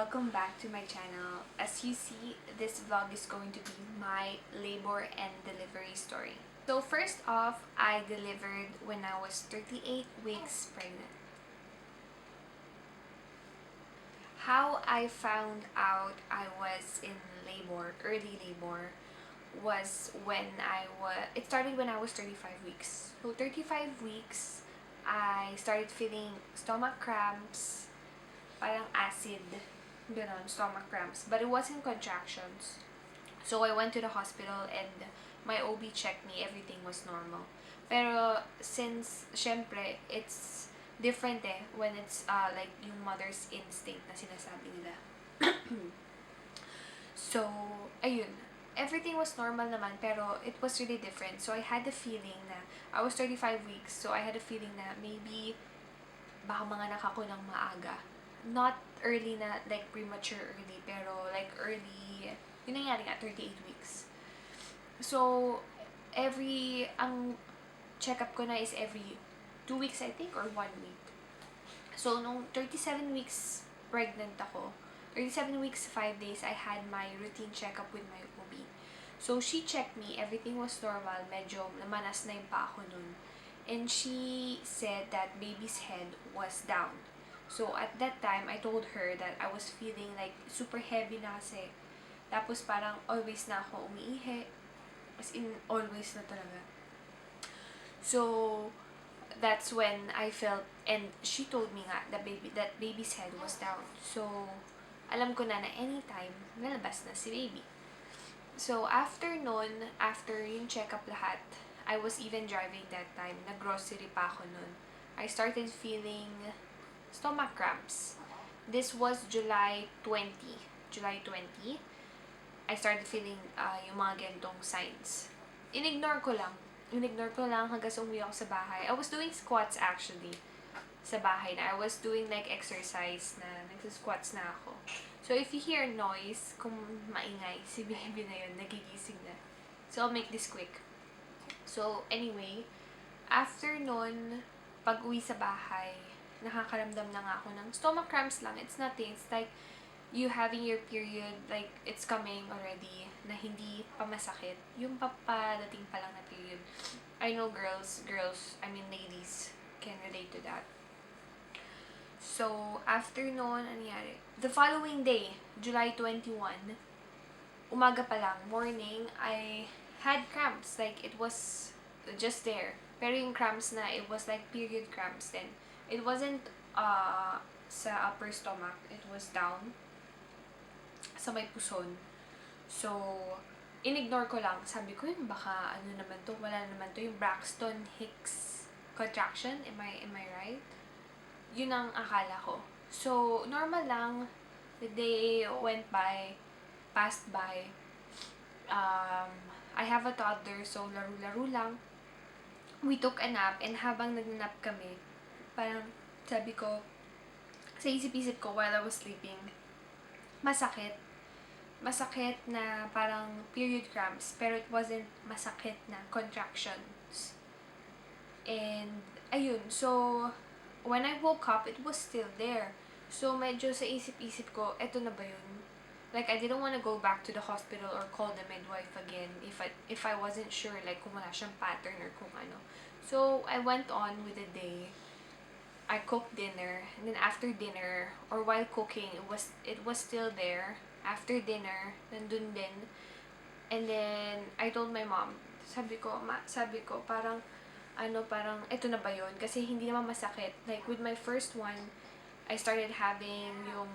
welcome back to my channel. As you see, this vlog is going to be my labor and delivery story. So first off, I delivered when I was 38 weeks pregnant. How I found out I was in labor, early labor, was it started when I was 35 weeks. So 35 weeks, I started feeling stomach cramps, parang acid, ganon, stomach cramps. But it wasn't contractions. So I went to the hospital and my OB checked me, everything was normal. Pero since, syempre, it's different when it's like yung mother's instinct na sinasabi nila. So, ayun. Everything was normal naman, pero it was really different. So I had the feeling na, I was 35 weeks, so I had a feeling na maybe baka manganak ako ng maaga. Not early na, like premature early, pero like early, yun nangyari nga, 38 weeks. So, ang check-up ko na is every 2 weeks, I think, or 1 week. So, nung 37 weeks pregnant ako, 37 weeks, 5 days, I had my routine checkup with my OB. So, she checked me, everything was normal, medyo namanas na yung pa ako nun. And she said that baby's head was down. So, at that time, I told her that I was feeling like super heavy na kasi. Tapos parang always na ako umiihi. As in, always na talaga. So, that's when I felt, and she told me nga that baby's head was down. So, alam ko na anytime, lalabas na si baby. So, after yung check-up lahat, I was even driving that time. Nag-grocery pa ako nun. I started feeling stomach cramps. This was July 20. I started feeling yung mga ganitong signs. Inignore ko lang hanggang sa umuwi ako sa bahay. I was doing squats actually sa bahay na. I was doing like exercise na, nagsa-squats na ako. So if you hear noise, kung maingay, si baby na yun, nagigising na. So I'll make this quick. So anyway, after nun, pag uwi sa bahay, nakakaramdam na nga ako ng stomach cramps lang. It's nothing. It's like you having your period, like it's coming already, na hindi pa masakit. Yung papadating pa lang na period. I know ladies can relate to that. So, after noon, nangyari? The following day, July 21, umaga pa lang, morning, I had cramps. Like, it was just there. Pero yung cramps na, it was like period cramps then. It wasn't sa upper stomach. It was down sa may puson. So, inignore ko lang. Sabi ko yun, baka ano naman to, wala naman to, yung Braxton Hicks contraction. Am I right? Yun ang akala ko. So, normal lang. The day passed by. I have a toddler, so laro-laro lang. We took a nap, and habang nagnanap kami, parang sabi ko, sa isip-isip ko while I was sleeping, masakit na parang period cramps, pero it wasn't masakit na contractions. And, ayun, so, when I woke up, it was still there. So, medyo sa isip-isip ko, eto na ba yun? Like, I didn't want to go back to the hospital or call the midwife again if I wasn't sure, like, kung wala siyang pattern or kung ano. So, I went on with the day. I cooked dinner, and then after dinner, or while cooking, it was still there. After dinner, nandun din. And then, I told my mom, sabi ko, parang, eto na ba yun? Kasi hindi naman masakit. Like, with my first one, I started having yung,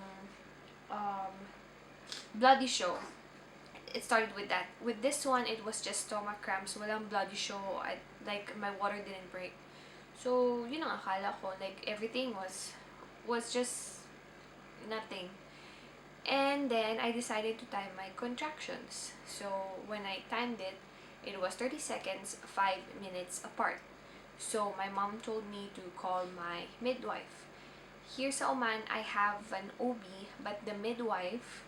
bloody show. It started with that. With this one, it was just stomach cramps. Walang bloody show. Like, my water didn't break. So, yun ang akala ko. Like, everything was just nothing. And then, I decided to time my contractions. So, when I timed it, it was 30 seconds, 5 minutes apart. So, my mom told me to call my midwife. Here sa Oman, I have an OB, but the midwife,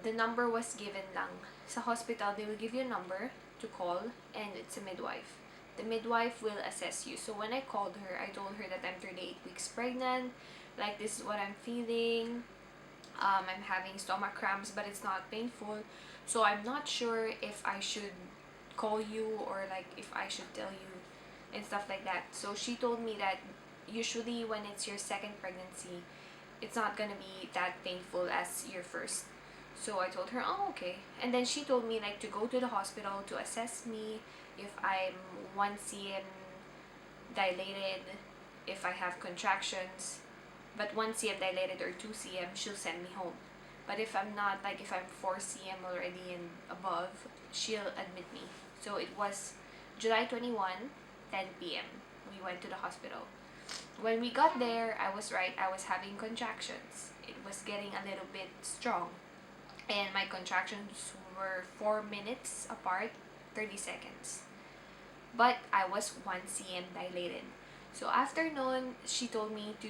the number was given lang. Sa hospital, they will give you a number to call, and it's a midwife. The midwife will assess you. So when I called her, I told her that I'm 38 weeks pregnant, like this is what I'm feeling. I'm having stomach cramps, but it's not painful. So I'm not sure if I should call you or like if I should tell you and stuff like that. So she told me that usually when it's your second pregnancy, it's not gonna be that painful as your first. So I told her, oh, okay. And then she told me like to go to the hospital to assess me if I'm 1 cm dilated, if I have contractions. But 1 cm dilated or 2 cm, she'll send me home. But if I'm not, like if I'm 4 cm already and above, she'll admit me. So it was July 21, 10 p.m. We went to the hospital. When we got there, I was right. I was having contractions. It was getting a little bit strong. And my contractions were 4 minutes apart, 30 seconds. But I was 1 cm dilated. So after noon, she told me to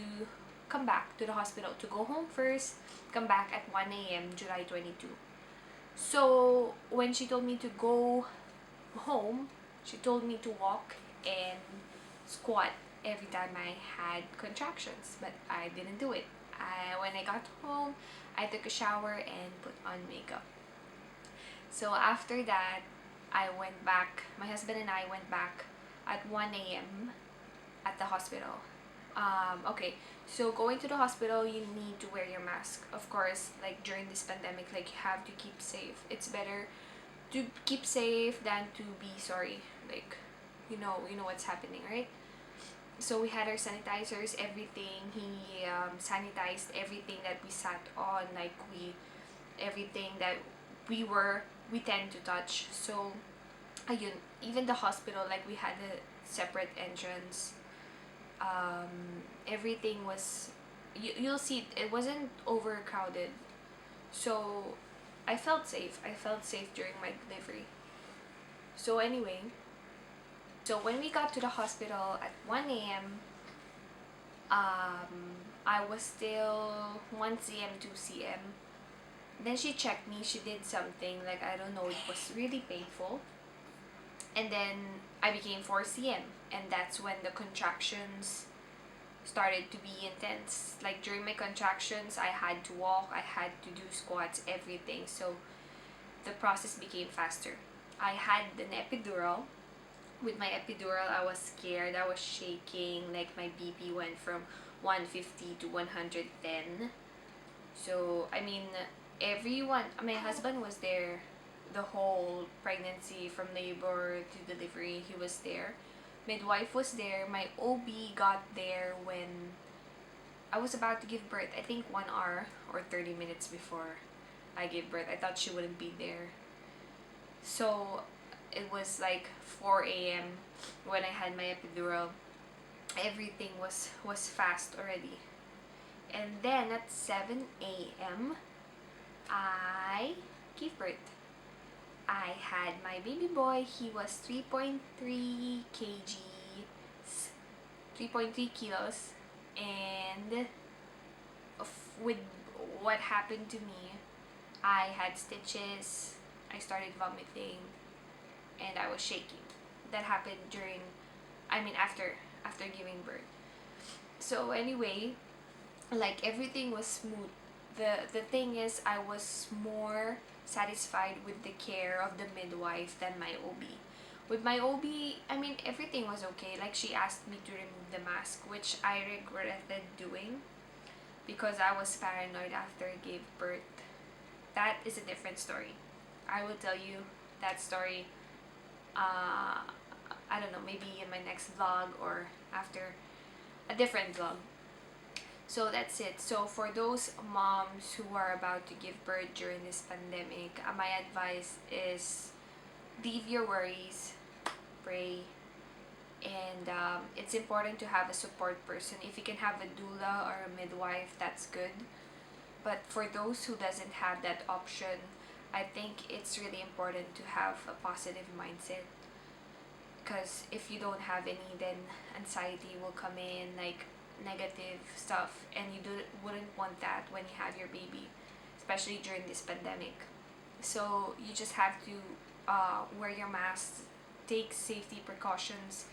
come back to the hospital, to go home first, come back at 1 a.m. July 22. So when she told me to go home, she told me to walk and squat every time I had contractions, but I didn't do it. When I got home, I took a shower and put on makeup. So after that, I went back, my husband and I went back at 1 a.m. at the hospital. Okay, so going to the hospital, you need to wear your mask. Of course, like during this pandemic, like you have to keep safe. It's better to keep safe than to be sorry. Like, you know what's happening, right? So we had our sanitizers, everything. He sanitized everything that we sat on, like everything that we tend to touch. So ayun, even the hospital, like we had a separate entrance. Everything was, you'll see it wasn't overcrowded. So I felt safe during my delivery. So anyway, so when we got to the hospital at 1 a.m., I was still 1 cm, 2 cm. Then she checked me, she did something, like I don't know, it was really painful. And then I became 4 cm, and that's when the contractions started to be intense. Like during my contractions, I had to walk, I had to do squats, everything. So the process became faster. I had an epidural. With my epidural, I was scared, I was shaking, like my BP went from 150 to 110. So, I mean, everyone, my husband was there the whole pregnancy from labor to delivery. He was there. Midwife was there. My OB got there when I was about to give birth. I think 1 hour or 30 minutes before I gave birth. I thought she wouldn't be there. So it was like 4 a.m. when I had my epidural. Everything was fast already. And then at 7 a.m., I gave birth. I had my baby boy. He was 3.3 kg, 3.3 kilos. And with what happened to me, I had stitches, I started vomiting, and I was shaking. That happened after giving birth. So anyway, like everything was smooth. The thing is, I was more satisfied with the care of the midwife than my OB. With my OB, everything was okay. Like she asked me to remove the mask, which I regretted doing because I was paranoid after I gave birth. That is a different story. I will tell you that story. I don't know, maybe in my next vlog or after a different vlog. So that's it. So for those moms who are about to give birth during this pandemic, my advice is leave your worries, pray, and it's important to have a support person. If you can have a doula or a midwife, that's good. But for those who doesn't have that option, I think it's really important to have a positive mindset. Because if you don't have any, then anxiety will come in, like negative stuff, and wouldn't want that when you have your baby, especially during this pandemic. So you just have to wear your mask, take safety precautions,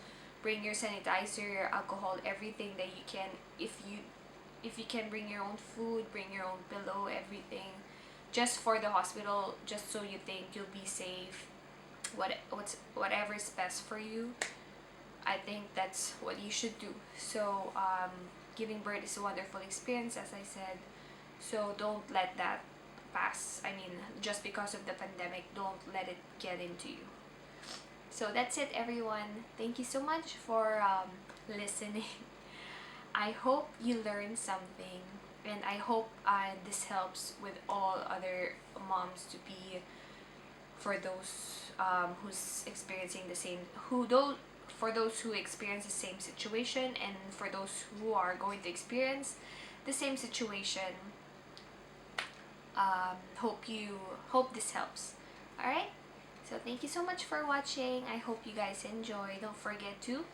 bring your sanitizer, your alcohol, everything that you can. if you can bring your own food, bring your own pillow, everything, just for the hospital, just so you think you'll be safe. Whatever is best for you, I think that's what you should do. So giving birth is a wonderful experience, as I said. So don't let that pass. I mean, just because of the pandemic, don't let it get into you. So that's it, everyone. Thank you so much for listening. I hope you learned something, and I hope this helps with all other moms to be, for those who's experiencing the same, for those who experience the same situation, and for those who are going to experience the same situation. Hope this helps. All right. So thank you so much for watching. I hope you guys enjoy. Don't forget to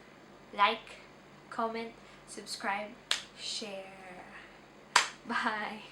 like, comment, subscribe, share. Bye.